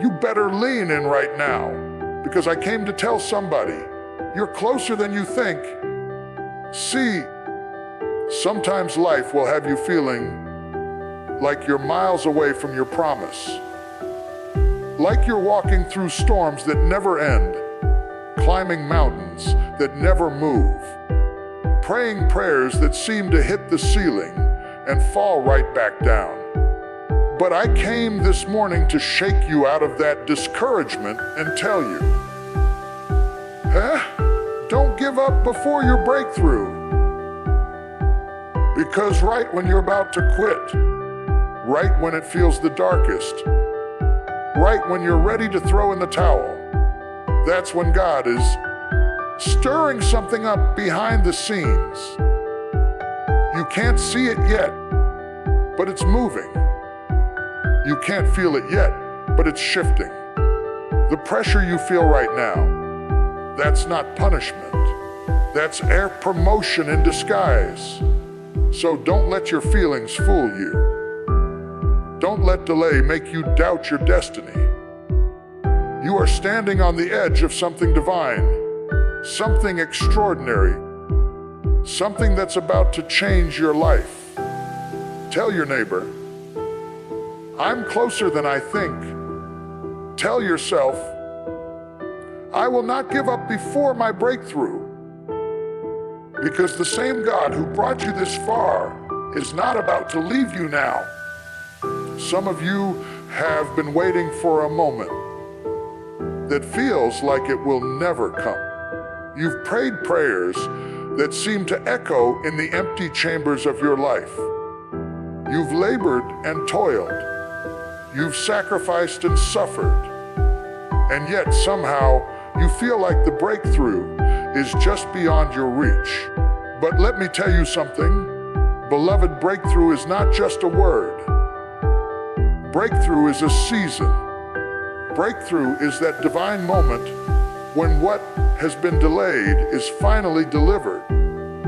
You better lean in right now, because I came to tell somebody, you're closer than you think. See, sometimes life will have you feeling like you're miles away from your promise. Like you're walking through storms that never end, climbing mountains that never move, praying prayers that seem to hit the ceiling and fall right back down. But I came this morning to shake you out of that discouragement and tell you, don't give up before your breakthrough. Because right when you're about to quit, right when it feels the darkest, right when you're ready to throw in the towel, that's when God is stirring something up behind the scenes. You can't see it yet, but it's moving. You can't feel it yet, but it's shifting. The pressure you feel right now, that's not punishment. That's air promotion in disguise. So don't let your feelings fool you. Don't let delay make you doubt your destiny. You are standing on the edge of something divine, something extraordinary, something that's about to change your life. Tell your neighbor, I'm closer than I think. Tell yourself, I will not give up before my breakthrough. Because the same God who brought you this far is not about to leave you now. Some of you have been waiting for a moment that feels like it will never come. You've prayed prayers that seem to echo in the empty chambers of your life. You've labored and toiled. You've sacrificed and suffered. And yet somehow you feel like the breakthrough is just beyond your reach. But let me tell you something. Beloved, breakthrough is not just a word. Breakthrough is a season. Breakthrough is that divine moment when what has been delayed is finally delivered.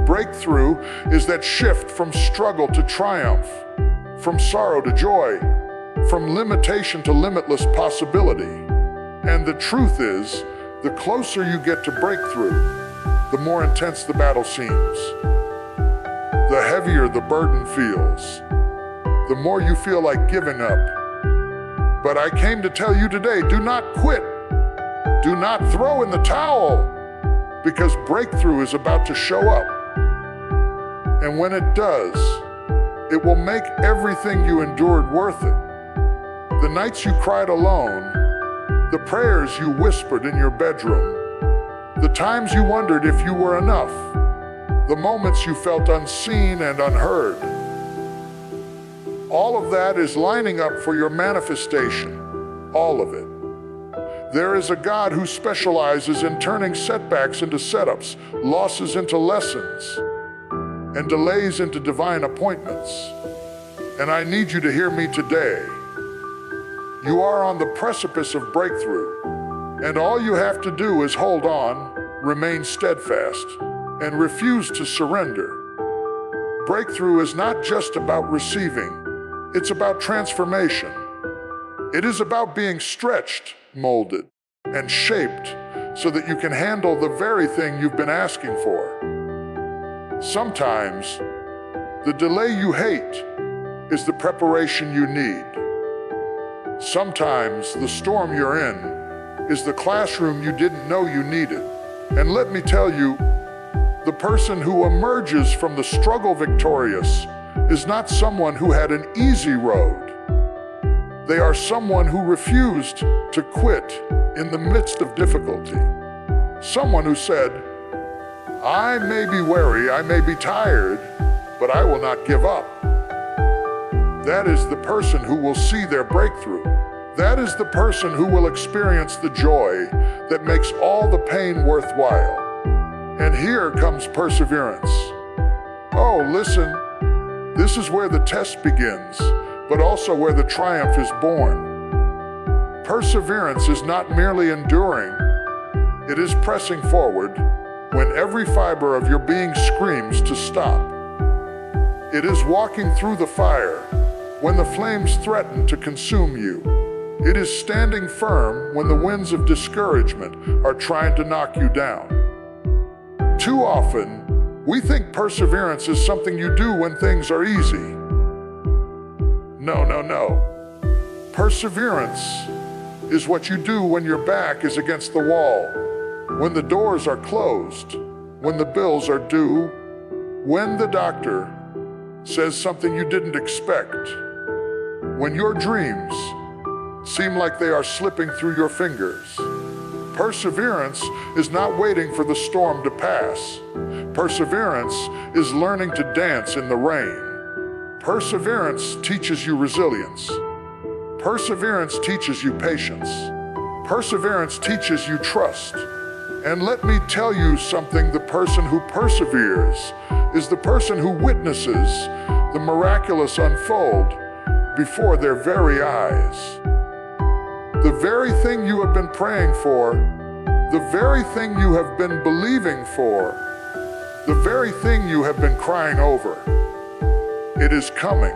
Breakthrough is that shift from struggle to triumph, from sorrow to joy, from limitation to limitless possibility. And the truth is, the closer you get to breakthrough, the more intense the battle seems. The heavier the burden feels, the more you feel like giving up. But I came to tell you today, do not quit. Do not throw in the towel, because breakthrough is about to show up. And when it does, it will make everything you endured worth it. The nights you cried alone, the prayers you whispered in your bedroom, the times you wondered if you were enough, the moments you felt unseen and unheard. All of that is lining up for your manifestation, all of it. There is a God who specializes in turning setbacks into setups, losses into lessons, and delays into divine appointments. And I need you to hear me today. You are on the precipice of breakthrough, and all you have to do is hold on, remain steadfast, and refuse to surrender. Breakthrough is not just about receiving, it's about transformation. It is about being stretched, molded, and shaped so that you can handle the very thing you've been asking for. Sometimes, the delay you hate is the preparation you need. Sometimes the storm you're in is the classroom you didn't know you needed. And let me tell you, the person who emerges from the struggle victorious is not someone who had an easy road. They are someone who refused to quit in the midst of difficulty. Someone who said, I may be weary, I may be tired, but I will not give up. That is the person who will see their breakthrough. That is the person who will experience the joy that makes all the pain worthwhile. And here comes perseverance. Oh, listen, this is where the test begins, but also where the triumph is born. Perseverance is not merely enduring, it is pressing forward when every fiber of your being screams to stop. It is walking through the fire when the flames threaten to consume you. It is standing firm when the winds of discouragement are trying to knock you down. Too often, we think perseverance is something you do when things are easy. No, no, no. Perseverance is what you do when your back is against the wall, when the doors are closed, when the bills are due, when the doctor says something you didn't expect, when your dreams seem like they are slipping through your fingers. Perseverance is not waiting for the storm to pass. Perseverance is learning to dance in the rain. Perseverance teaches you resilience. Perseverance teaches you patience. Perseverance teaches you trust. And let me tell you something, the person who perseveres is the person who witnesses the miraculous unfold before their very eyes. The very thing you have been praying for, the very thing you have been believing for, the very thing you have been crying over, it is coming.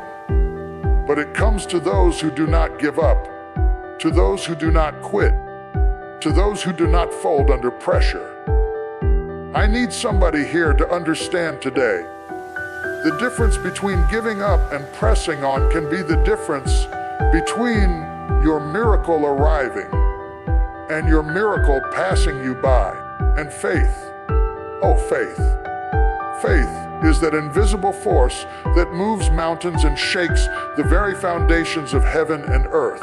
But it comes to those who do not give up, to those who do not quit, to those who do not fold under pressure. I need somebody here to understand today. The difference between giving up and pressing on can be the difference between your miracle arriving and your miracle passing you by. And faith, oh faith. Faith is that invisible force that moves mountains and shakes the very foundations of heaven and earth.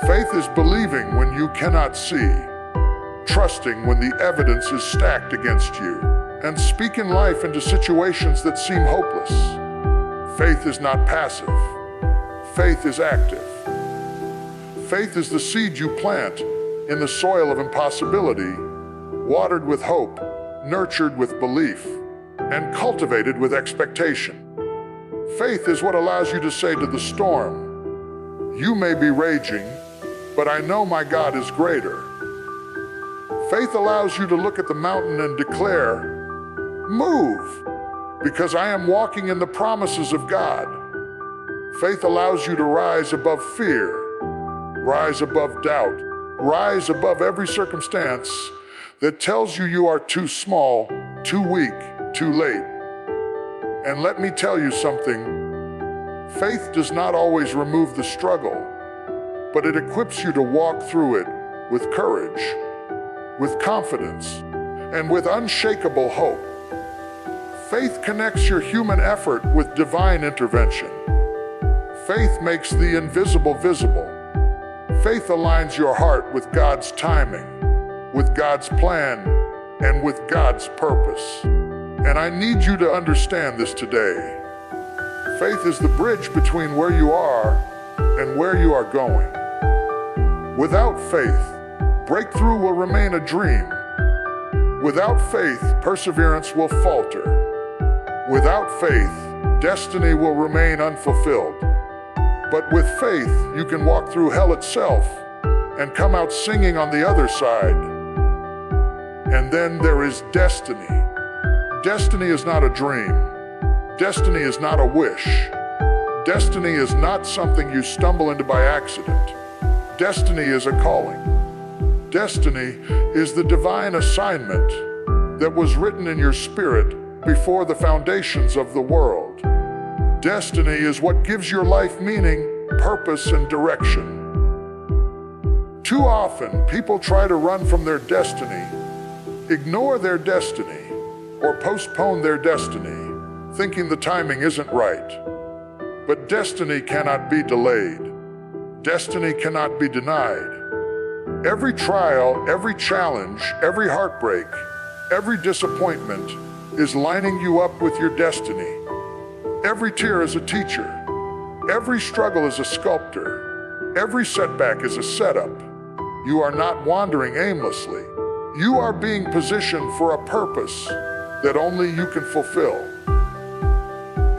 Faith is believing when you cannot see, trusting when the evidence is stacked against you, and speaking life into situations that seem hopeless. Faith is not passive. Faith is active. Faith is the seed you plant in the soil of impossibility, watered with hope, nurtured with belief, and cultivated with expectation. Faith is what allows you to say to the storm, "You may be raging, but I know my God is greater." Faith allows you to look at the mountain and declare, "Move, because I am walking in the promises of God." Faith allows you to rise above fear, rise above doubt, rise above every circumstance that tells you you are too small, too weak, too late. And let me tell you something, faith does not always remove the struggle, but it equips you to walk through it with courage, with confidence, and with unshakable hope. Faith connects your human effort with divine intervention. Faith makes the invisible visible. Faith aligns your heart with God's timing, with God's plan, and with God's purpose. And I need you to understand this today. Faith is the bridge between where you are and where you are going. Without faith, breakthrough will remain a dream. Without faith, perseverance will falter. Without faith, destiny will remain unfulfilled. But with faith, you can walk through hell itself and come out singing on the other side. And then there is destiny. Destiny is not a dream. Destiny is not a wish. Destiny is not something you stumble into by accident. Destiny is a calling. Destiny is the divine assignment that was written in your spirit before the foundations of the world. Destiny is what gives your life meaning, purpose, and direction. Too often, people try to run from their destiny, ignore their destiny, or postpone their destiny, thinking the timing isn't right. But destiny cannot be delayed. Destiny cannot be denied. Every trial, every challenge, every heartbreak, every disappointment is lining you up with your destiny. Every tear is a teacher. Every struggle is a sculptor. Every setback is a setup. You are not wandering aimlessly. You are being positioned for a purpose that only you can fulfill.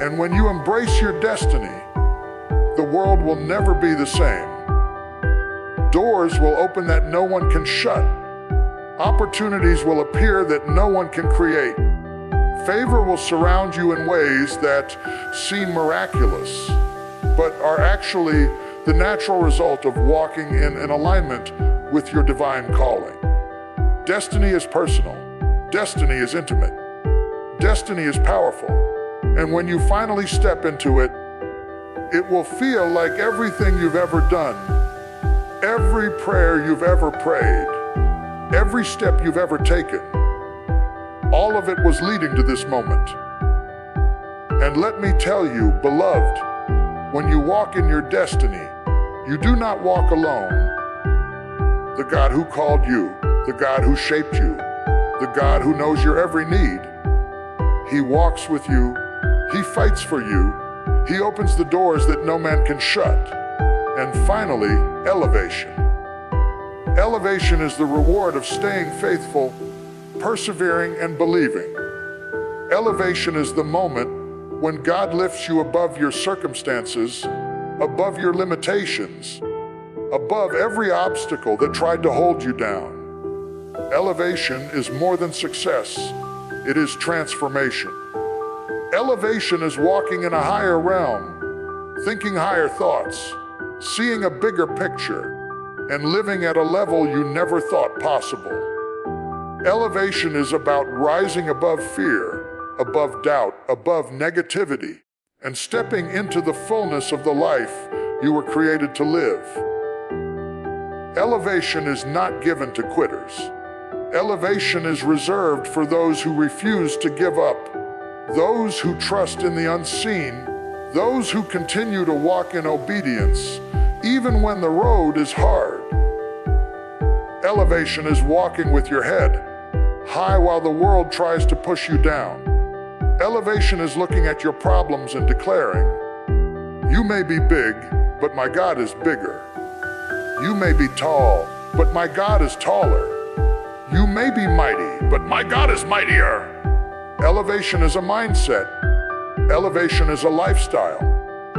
And when you embrace your destiny, the world will never be the same. Doors will open that no one can shut. Opportunities will appear that no one can create. Favor will surround you in ways that seem miraculous, but are actually the natural result of walking in alignment with your divine calling. Destiny is personal. Destiny is intimate. Destiny is powerful. And when you finally step into it, it will feel like everything you've ever done, every prayer you've ever prayed, every step you've ever taken, all of it was leading to this moment. And let me tell you, beloved, when you walk in your destiny, you do not walk alone. The God who called you, the God who shaped you, the God who knows your every need, He walks with you, He fights for you, He opens the doors that no man can shut. And finally, elevation. Elevation is the reward of staying faithful, persevering, and believing. Elevation is the moment when God lifts you above your circumstances, above your limitations, above every obstacle that tried to hold you down. Elevation is more than success. It is transformation. Elevation is walking in a higher realm, thinking higher thoughts, seeing a bigger picture, and living at a level you never thought possible. Elevation is about rising above fear, above doubt, above negativity, and stepping into the fullness of the life you were created to live. Elevation is not given to quitters. Elevation is reserved for those who refuse to give up, those who trust in the unseen, those who continue to walk in obedience, even when the road is hard. Elevation is walking with your head high while the world tries to push you down. Elevation is looking at your problems and declaring, "You may be big, but my God is bigger. You may be tall, but my God is taller. You may be mighty, but my God is mightier." Elevation is a mindset. Elevation is a lifestyle.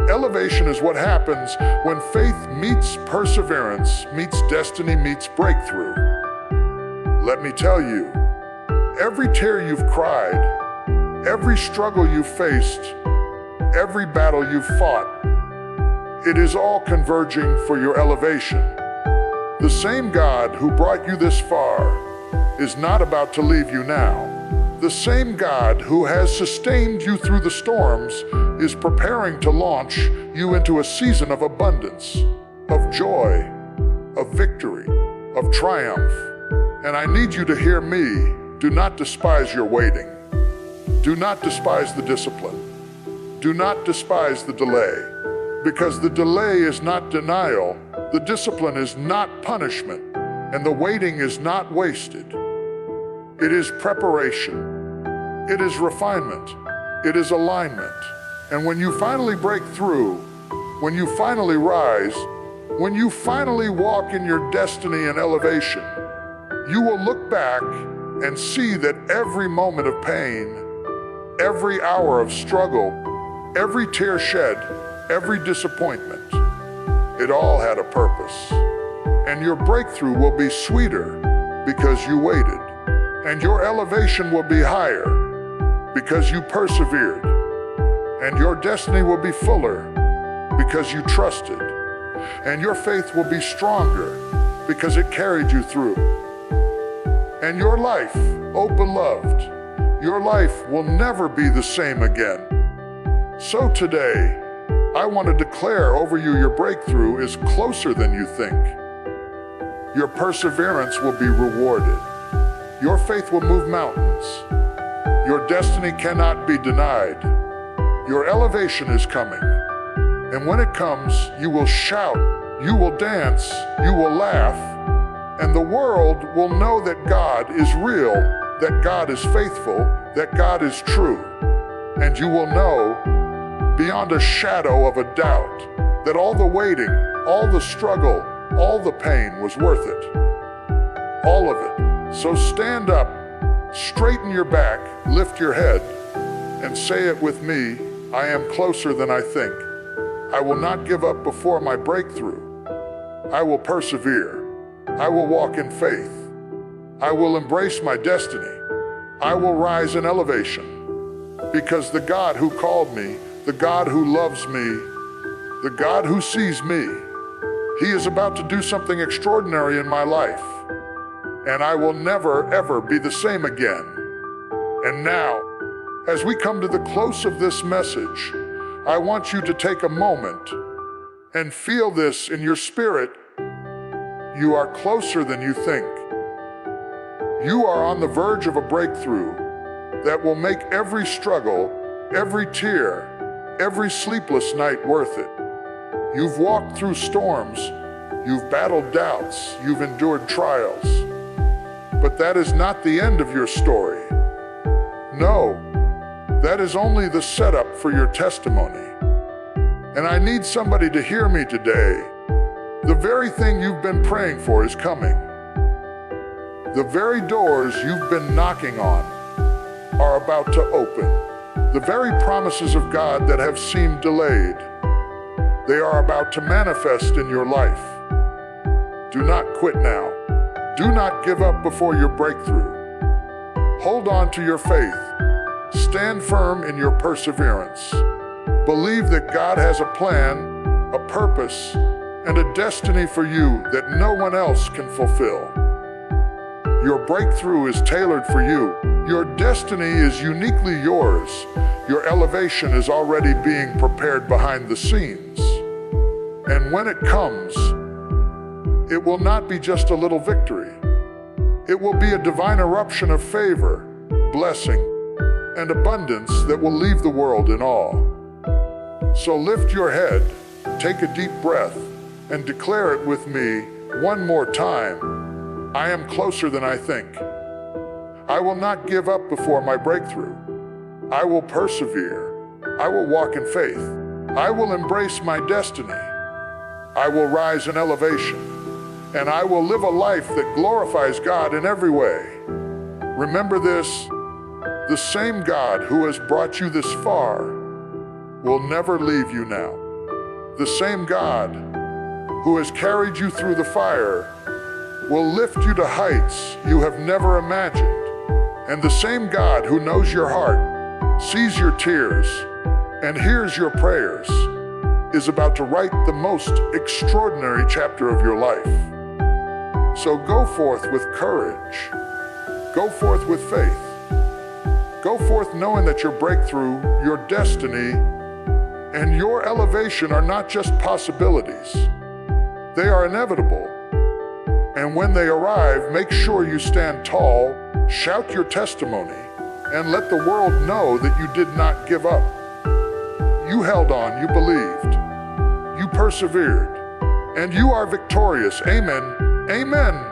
Elevation is what happens when faith meets perseverance, meets destiny, meets breakthrough. Let me tell you, every tear you've cried, every struggle you've faced, every battle you've fought, it is all converging for your elevation. The same God who brought you this far is not about to leave you now. The same God who has sustained you through the storms is preparing to launch you into a season of abundance, of joy, of victory, of triumph. And I need you to hear me. Do not despise your waiting. Do not despise the discipline. Do not despise the delay, because the delay is not denial, the discipline is not punishment, and the waiting is not wasted. It is preparation. It is refinement. It is alignment. And when you finally break through, when you finally rise, when you finally walk in your destiny and elevation, you will look back and see that every moment of pain, every hour of struggle, every tear shed, every disappointment, it all had a purpose. And your breakthrough will be sweeter because you waited. And your elevation will be higher because you persevered. And your destiny will be fuller because you trusted. And your faith will be stronger because it carried you through. And your life, oh beloved, your life will never be the same again. So today, I want to declare over you your breakthrough is closer than you think. Your perseverance will be rewarded. Your faith will move mountains. Your destiny cannot be denied. Your elevation is coming. And when it comes, you will shout, you will dance, you will laugh, and the world will know that God is real, that God is faithful, that God is true. And you will know, beyond a shadow of a doubt, that all the waiting, all the struggle, all the pain was worth it. All of it. So stand up, straighten your back, lift your head, and say it with me, I am closer than I think. I will not give up before my breakthrough. I will persevere. I will walk in faith. I will embrace my destiny. I will rise in elevation. Because the God who called me, the God who loves me, the God who sees me, He is about to do something extraordinary in my life, and I will never, ever be the same again. And now, as we come to the close of this message, I want you to take a moment and feel this in your spirit. You are closer than you think. You are on the verge of a breakthrough that will make every struggle, every tear, every sleepless night worth it. You've walked through storms, you've battled doubts, you've endured trials. But that is not the end of your story. No, that is only the setup for your testimony. And I need somebody to hear me today. The very thing you've been praying for is coming. The very doors you've been knocking on are about to open. The very promises of God that have seemed delayed, they are about to manifest in your life. Do not quit now. Do not give up before your breakthrough. Hold on to your faith. Stand firm in your perseverance. Believe that God has a plan, a purpose, and a destiny for you that no one else can fulfill. Your breakthrough is tailored for you. Your destiny is uniquely yours. Your elevation is already being prepared behind the scenes. And when it comes, it will not be just a little victory. It will be a divine eruption of favor, blessing, and abundance that will leave the world in awe. So lift your head, take a deep breath, and declare it with me one more time. I am closer than I think. I will not give up before my breakthrough. I will persevere. I will walk in faith. I will embrace my destiny. I will rise in elevation. And I will live a life that glorifies God in every way. Remember this, the same God who has brought you this far will never leave you now. The same God who has carried you through the fire will lift you to heights you have never imagined. And the same God who knows your heart, sees your tears, and hears your prayers is about to write the most extraordinary chapter of your life. So go forth with courage. Go forth with faith. Go forth knowing that your breakthrough, your destiny, and your elevation are not just possibilities. They are inevitable. And when they arrive, make sure you stand tall, shout your testimony, and let the world know that you did not give up. You held on, you believed, you persevered, and you are victorious. Amen. Amen.